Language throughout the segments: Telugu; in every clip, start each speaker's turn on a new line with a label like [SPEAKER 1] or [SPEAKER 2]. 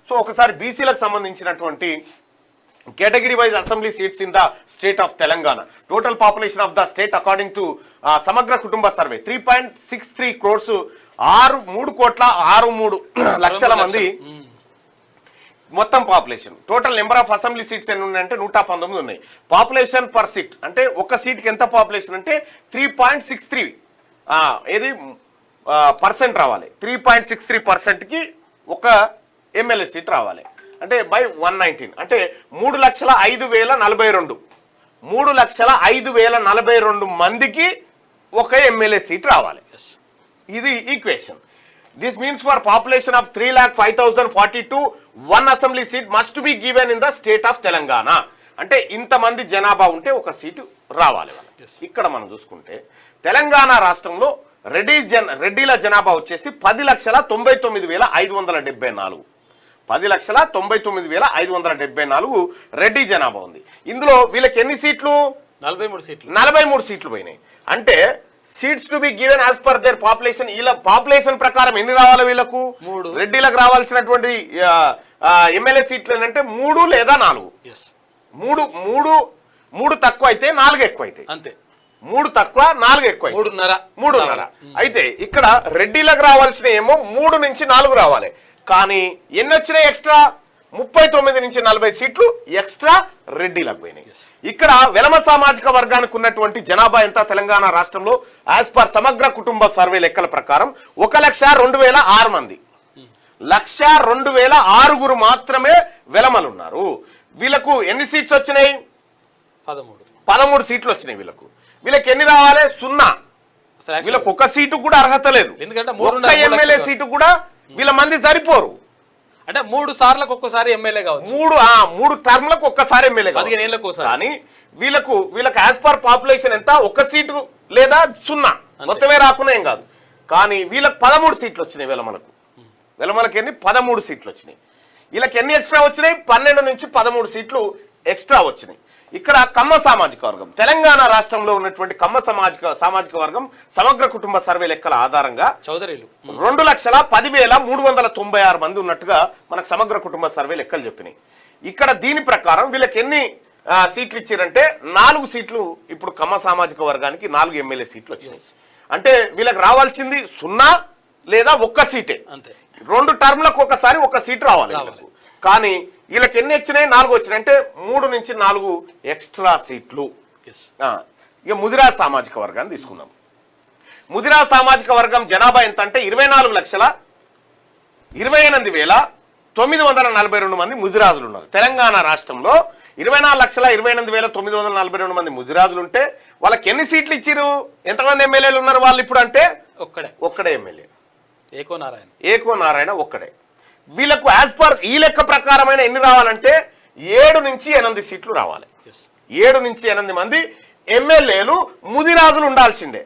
[SPEAKER 1] సో ఒకసారి బీసీలకు సంబంధించినటువంటి category wise assembly seats in the state of Telangana. Total population of the state according to Samagra Kutumba survey 3.63 crores 3.63 లక్షల మంది మొత్తం population. Total number of assembly seats ఎన్ని ఉన్నాయంటే 119 ఉన్నాయి. పాపులేషన్ పర్ సీట్ అంటే ఒక సీట్కి ఎంత పాపులేషన్ అంటే 3.63 ఏది పర్సెంట్ రావాలి. 3.63%కి ఒక ఎమ్మెల్యే సీట్ రావాలి అంటే బై 119 అంటే 3,05,042 3,05,042 మందికి ఒక ఎమ్మెల్యే సీట్ రావాలి. ఇది equation. This means for population of 3,05,042 1 assembly seat must be given in the state of Telangana. అంటే ఇంతమంది జనాభా ఉంటే ఒక సీటు రావాలి. ఇక్కడ మనం చూసుకుంటే తెలంగాణ రాష్ట్రంలో రెడ్డిల జనాభా వచ్చేసి 10,99,574 10,99,574 రెడ్డి జనాభా ఉంది. ఇందులో వీళ్ళకి ఎన్ని సీట్లు? 43 సీట్లు పోయినాయి. అంటే seats to be given as per their population. వీళ్ళ పాపులేషన్ ప్రకారం ఎన్ని రావాలి వీళ్ళకు? రెడ్డిలకు రావాల్సినటువంటి ఎమ్మెల్యే సీట్లు ఏంటంటే 3 లేదా 4. 3 తక్కువ అయితే 4 ఎక్కువ అయితే అంతే. 3 తక్కువ 4 ఎక్కువ 3.5. అయితే ఇక్కడ రెడ్డిలకు రావాల్సిన ఏమో 3 నుంచి 4 రావాలి. కానీ ఎన్ని వచ్చినాయి ఎక్స్ట్రా? 39 నుంచి 40 సీట్లు ఎక్స్ట్రా రెడ్డిలకు పోయినాయి. ఇక్కడ వెలమ సామాజిక వర్గానికి ఉన్నటువంటి జనాభా ఎంత తెలంగాణ రాష్ట్రంలో? యాజ్ పర్ సమగ్ర కుటుంబ సర్వే లెక్కల ప్రకారం 1,02,006 మంది. 1,02,006 మాత్రమే వెలమలు ఉన్నారు. వీళ్ళకు ఎన్ని సీట్స్ వచ్చినాయి? 13 సీట్లు వచ్చినాయి. వీళ్ళకి ఎన్ని రావాలి? 0. వీళ్ళకు ఒక సీటు కూడా అర్హత లేదు. ఒక్క ఎమ్మెల్యే సీటు కూడా వీళ్ళ మంది సరిపోరు.
[SPEAKER 2] అంటే 3 సార్లకు ఒక్కసారి ఎమ్మెల్యే కావచ్చు.
[SPEAKER 1] 3 టర్మ్లకు ఒక్కసారి ఎమ్మెల్యే కావచ్చు. కానీ వీళ్ళకు యాజ్ పర్ పాపులేషన్ ఎంత? ఒక సీటు లేదా 0 మొత్తమే రాకున్నా ఏం కాదు. కానీ వీళ్ళకి 13 సీట్లు వచ్చినాయి. వెలమలకి ఎన్ని? 13 సీట్లు వచ్చినాయి. వీళ్ళకి ఎన్ని ఎక్స్ట్రా వచ్చినాయి? 12 నుంచి 13 సీట్లు ఎక్స్ట్రా వచ్చినాయి. ఇక్కడ కమ్మ సామాజిక వర్గం, తెలంగాణ రాష్ట్రంలో ఉన్నటువంటి కమ్మ సామాజిక వర్గం సమగ్ర కుటుంబ సర్వే లెక్కల ఆధారంగా 2,10,396 మంది ఉన్నట్టుగా మనకు సమగ్ర కుటుంబ సర్వే లెక్కలు చెప్పినాయి. ఇక్కడ దీని ప్రకారం వీళ్ళకి ఎన్ని సీట్లు ఇచ్చారంటే 4 సీట్లు. ఇప్పుడు కమ్మ సామాజిక వర్గానికి 4 ఎమ్మెల్యే సీట్లు వచ్చినాయి. అంటే వీళ్ళకి రావాల్సింది 0 లేదా ఒక్క సీటే. 2 టర్మ్లకు ఒకసారి ఒక సీట్ రావాలి. కానీ వీళ్ళకి ఎన్ని వచ్చినాయి? 4 వచ్చినాయి. అంటే 3 నుంచి 4 ఎక్స్ట్రా సీట్లు. ఇక ముదిరాజ్ సామాజిక వర్గాన్ని తీసుకున్నాం. ముదిరాజ్ సామాజిక వర్గం జనాభా ఎంత అంటే 24,28,942 మంది ముదిరాజులు ఉన్నారు. తెలంగాణ రాష్ట్రంలో 24,28,942 మంది ముదిరాజులు ఉంటే వాళ్ళకి ఎన్ని సీట్లు ఇచ్చిరు? ఎంతమంది ఎమ్మెల్యేలు ఉన్నారు వాళ్ళు ఇప్పుడు అంటే? ఒక్కడే ఎమ్మెల్యే, ఏకో నారాయణ ఒక్కడే. వీళ్ళకు యాజ్ పర్ ఈ లెక్క ప్రకారమైన ఎన్ని రావాలంటే 7 నుంచి 8 సీట్లు రావాలి. 7 నుంచి 8 మంది ఎమ్మెల్యేలు ముదిరాజులు ఉండాల్సిందే.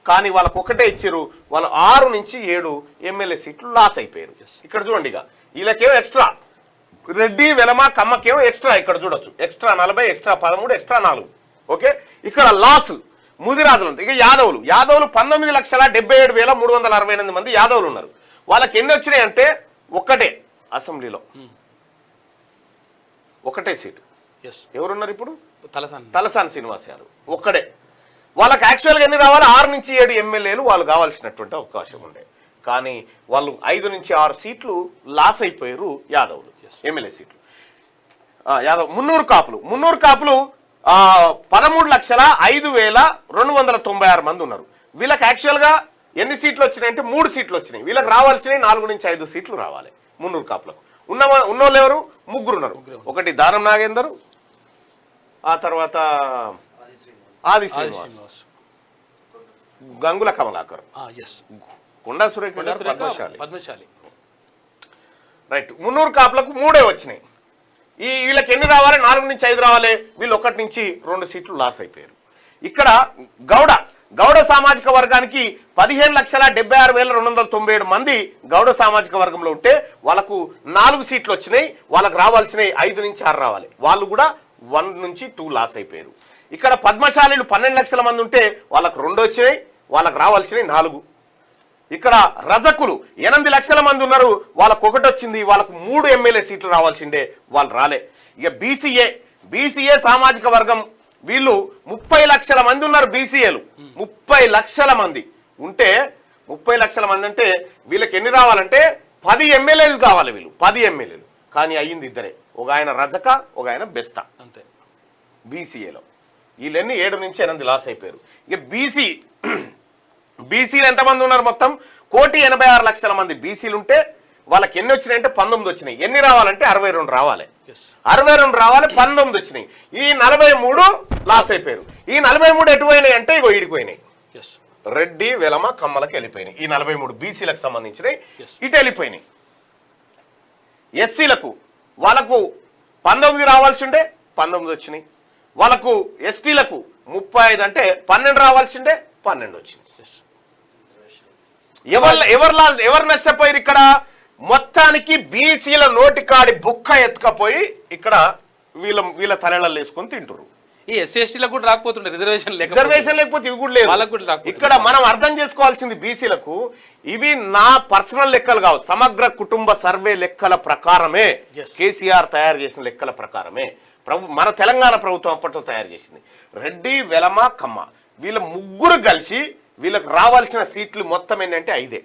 [SPEAKER 1] కానీ వాళ్ళకు ఒకటే ఇచ్చారు. వాళ్ళు 6 నుంచి 7 ఎమ్మెల్యే సీట్లు లాస్ అయిపోయారు. ఇక్కడ చూడండి, ఇక వీళ్ళకేమో ఎక్స్ట్రా, రెడ్డి వెలమ కమ్మకేమో ఎక్స్ట్రా. ఇక్కడ చూడొచ్చు, ఎక్స్ట్రా 40, ఎక్స్ట్రా 13, ఎక్స్ట్రా 4. ఓకే, ఇక్కడ లాస్ ముదిరాజులు. ఇక యాదవులు 19,77,368 మంది యాదవులు ఉన్నారు. వాళ్ళకి ఎన్ని వచ్చినాయి అంటే ఒక్కటే అసెంబ్లీలో ఒకటే సీటు. ఎవరున్నారు ఇప్పుడు? తలసాని శ్రీనివాస్ యాదవ్ ఒక్కడే. వాళ్ళకి యాక్చువల్గా ఎన్ని రావాలి? 6 నుంచి 7 ఎమ్మెల్యేలు వాళ్ళు కావాల్సినటువంటి అవకాశం ఉండే. కానీ వాళ్ళు 5 నుంచి 6 సీట్లు లాస్ అయిపోయారు యాదవులు, ఎమ్మెల్యే సీట్లు. మున్నూరు కాపులు 13,05,296 మంది ఉన్నారు. వీళ్ళకి యాక్చువల్గా ఎన్ని సీట్లు వచ్చినాయి అంటే 3 సీట్లు వచ్చినాయి. వీళ్ళకి రావాల్సినవి 4 నుంచి 5 సీట్లు రావాలి. మున్నూరు కాపులకు ఉన్నోళ్ళు ఎవరు? 3 ఉన్నారు. ఒకటి దానం నాగేందర్, ఆ తర్వాత ఆది శ్రీనివాస్, గంగుల కమలాకర్, కొండా సురేఖ, పద్మశాలి. రైట్, మున్నూరు కాపులకు 3 వచ్చినాయి. వీళ్ళకి ఎన్ని రావాలి? 4 నుంచి 5 రావాలి. వీళ్ళు 1 నుంచి 2 సీట్లు లాస్ అయిపోయారు. ఇక్కడ గౌడ సామాజిక వర్గానికి 15,76,297 మంది గౌడ సామాజిక వర్గంలో ఉంటే వాళ్ళకు 4 సీట్లు వచ్చినాయి. వాళ్ళకు రావాల్సినవి 5 నుంచి 6 రావాలి. వాళ్ళు కూడా 1 నుంచి 2 లాస్ అయిపోయారు. ఇక్కడ పద్మశాలీలు 12 లక్షల మంది ఉంటే వాళ్ళకు 2 వచ్చినాయి. వాళ్ళకు రావాల్సినవి 4. ఇక్కడ రజకులు 8 లక్షల మంది ఉన్నారు, వాళ్ళకు ఒకటి వచ్చింది, వాళ్ళకు 3 ఎమ్మెల్యే సీట్లు రావాల్సిందే, వాళ్ళు రాలే. ఇక బీసీఏ సామాజిక వర్గం వీళ్ళు 30 లక్షల మంది ఉన్నారు. బీసీఏలు 30 లక్షల మంది ఉంటే 30 లక్షల మంది అంటే వీళ్ళకి ఎన్ని రావాలంటే 10 ఎమ్మెల్యేలు కావాలి. వీళ్ళు 10 ఎమ్మెల్యేలు, కానీ అయ్యింది ఇద్దరే, ఒక ఆయన రజక, ఒక ఆయన బెస్తా అంతే. బీసీఏలో వీళ్ళన్నీ 7 నుంచి 8 లాస్ అయిపోయారు. ఇక బీసీలు ఎంతమంది ఉన్నారు? మొత్తం 1,86,00,000 మంది బీసీలు ఉంటే వాళ్ళకి ఎన్ని వచ్చినాయి అంటే 19 వచ్చినాయి. ఎన్ని రావాలంటే 62 రావాలి. 62 రావాలి, 19 వచ్చినాయి. ఈ 43 లాస్ అయిపోయారు. ఈ 43 ఎటు పోయినాయి అంటే ఇగో ఈడిపోయినాయి. రెడ్డి, వెలమ, కమ్మలకి వెళ్ళిపోయినాయి. ఈ 43 బీసీలకు సంబంధించినవి ఇటు వెళ్ళిపోయినాయి. ఎస్సీలకు వాళ్ళకు 19 రావాల్సి ఉండే 19 వచ్చినాయి. వాళ్ళకు ఎస్టీలకు 35 అంటే 12 రావాల్సిండే 12 వచ్చింది. ఎవరు నష్టపోయారు ఇక్కడ? మొత్తానికి బీసీల నోటికాడి బుక్క ఎత్తుకపోయి ఇక్కడ వీళ్ళ తలెళ్ళలు వేసుకొని తింటారు.
[SPEAKER 2] ఈ ఎస్సీ ఎస్టీలకు కూడా రాకపోతుండే రిజర్వేషన్
[SPEAKER 1] లేకపోతే ఇవి కూడా లేదు. ఇక్కడ మనం అర్థం చేసుకోవాల్సింది బీసీలకు ఇవి నా పర్సనల్ లెక్కలు కావు, సమగ్ర కుటుంబ సర్వే లెక్కల ప్రకారమే, కేసీఆర్ తయారు చేసిన లెక్కల ప్రకారమే మన తెలంగాణ ప్రభుత్వం అప్పట్లో తయారు చేసింది. రెడ్డి, వెలమ, కమ్మ వీళ్ళ ముగ్గురు కలిసి వీళ్ళకి రావాల్సిన సీట్లు మొత్తం ఏంటంటే 5.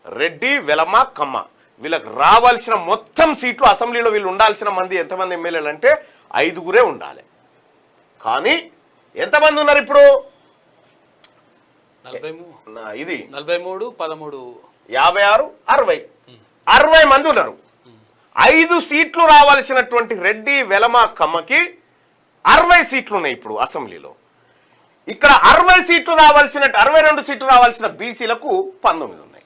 [SPEAKER 1] రెడ్డి, వెలమ, కమ్మ వీళ్ళకి రావాల్సిన మొత్తం సీట్లు అసెంబ్లీలో వీళ్ళు ఉండాల్సిన మంది ఎంతమంది ఎమ్మెల్యేలు అంటే 5 ఉండాలి. కానీ ఎంతమంది ఉన్నారు ఇప్పుడు?
[SPEAKER 2] 43, 13,
[SPEAKER 1] 56, 60 మంది ఉన్నారు. 5 సీట్లు రావాల్సినటువంటి రెడ్డి, వెలమ, కమ్మకి 60 సీట్లు ఉన్నాయి ఇప్పుడు అసెంబ్లీలో. ఇక్కడ 60 సీట్లు రావాల్సిన 62 సీట్లు రావాల్సిన బీసీలకు 19 ఉన్నాయి.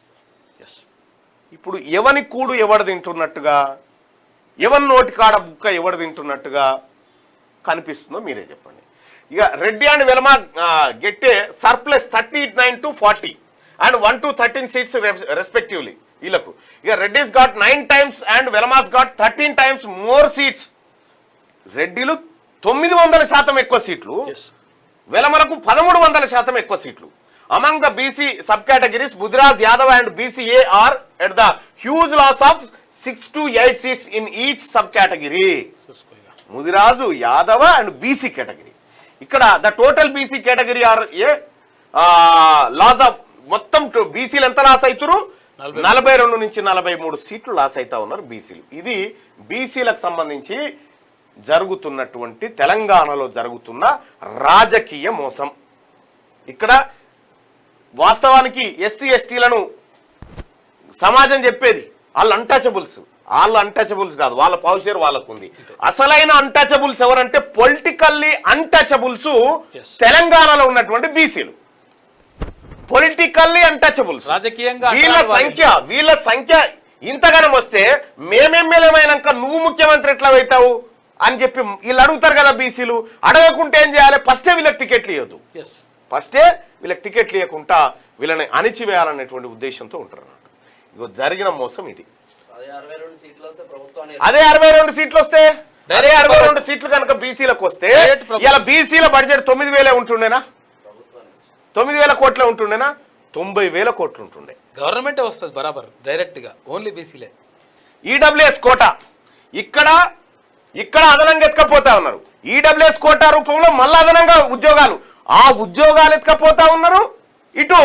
[SPEAKER 1] ఇప్పుడు ఎవని కూడు ఎవడు తింటున్నట్టుగా, ఎవరి నోటి కాడ బుక్క ఎవడు తింటున్నట్టుగా కనిపిస్తుందో మీరే చెప్పండి. ఇక Reddy and Velama get the surplus 39 to 40 and 1 to 13 seats respectively వీళ్ళకు. ఇక Reddys got 9 times and Velamas got 13 times more seats. రెడ్డిలు 900% ఎక్కువ సీట్లు, వెలమలకు 1300% ఎక్కువ సీట్లు. Among the BC sub categories Mudiraj Yadav and BCA are at the huge loss of 6 to 8 seats in each sub category. Mudiraj, Yadava and BC category. ఇక్కడ the total BC category are a loss of మొత్తం బీసీలు ఎంత లాస్ అవుతారు? 42 నుంచి 43 సీట్లు లాస్ అవుతా ఉన్నారు బీసీలు. ఇది బీసీలకు సంబంధించి జరుగుతున్నటువంటి తెలంగాణలో జరుగుతున్న రాజకీయ మోసం. ఇక్కడ వాస్తవానికి ఎస్సీ ఎస్టీలను సమాజం చెప్పేది వాళ్ళు అన్టచబుల్స్ కాదు, వాళ్ళ పౌషర్ వాళ్ళకు ఉంది. అసలైన అన్టచబుల్స్ ఎవరంటే పొలిటికల్లీ అన్టచబుల్స్ తెలంగాణలో ఉన్నటువంటి బీసీలు. పొలిటికల్లీ అన్టచబుల్స్ వీళ్ళ సంఖ్య ఇంతగానం వస్తే మేమెమ్మెల్యేమైనాక నువ్వు ముఖ్యమంత్రి ఎట్లా అవుతావు అని చెప్పి వీళ్ళు అడుగుతారు కదా బీసీలు. అడగకుంటే ఏం చేయాలి? ఫస్టే వీళ్ళకి టికెట్లు ఇవ్వద్దు, ఫస్టే వీళ్ళకి టికెట్లు ఇవ్వకుండా వీళ్ళని అణిచివేయాలనేటువంటి ఉద్దేశంతో ఉంటారు అన్నమాట. ఇగో జరిగిన మోసం ఇది. అదే 62 సీట్లు వస్తే 62 సీట్లు కనుక బీసీలకు వస్తే ఇలా బీసీల బడ్జెట్ 9,000 ఉంటుండేనా? 9,000 కోట్లే ఉంటుండేనా? 90,000 కోట్లు ఉంటుండే.
[SPEAKER 2] గవర్నమెంటే వస్తుంది బరాబర్ డైరెక్ట్ గా, ఓన్లీ బీసీలే.
[SPEAKER 1] ఈడబ్ల్యూఎస్ కోటా ఇక్కడ అదనంగా ఎత్తుకపోతా ఉన్నారు. ఈడబ్ల్యూఎస్ కోటా రూపంలో మళ్ళీ అదనంగా ఉద్యోగాలు, ఆ ఉద్యోగాలు ఎత్తుకపోతా ఉన్నారు. ఇటు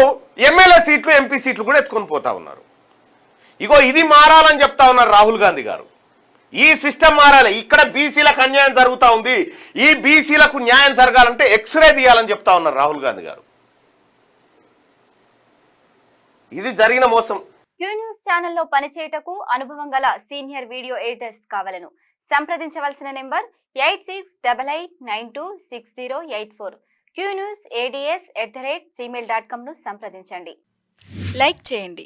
[SPEAKER 1] ఎమ్మెల్యే సీట్లు, ఎంపీ సీట్లు కూడా ఎత్తుకొని పోతా ఉన్నారు. ఇగో ఇది మారాలని చెప్తా ఉన్నారు రాహుల్ గాంధీ గారు. ఈ సిస్టమ్ మారాలి. ఇక్కడ బీసీలకు అన్యాయం జరుగుతూ ఉంది. ఈ బీసీలకు న్యాయం జరగాలంటే ఎక్స్రే తీయాలని చెప్తా ఉన్నారు రాహుల్ గాంధీ గారు. ఇది జరిగిన మోసం.
[SPEAKER 3] క్యూ న్యూస్ ఛానల్లో పనిచేయటకు అనుభవం గల సీనియర్ వీడియో ఎడిటర్స్ కావాలను సంప్రదించవలసిన నెంబర్ 8688926084. qnews@gmail.com ను సంప్రదించండి.
[SPEAKER 4] లైక్ చేయండి,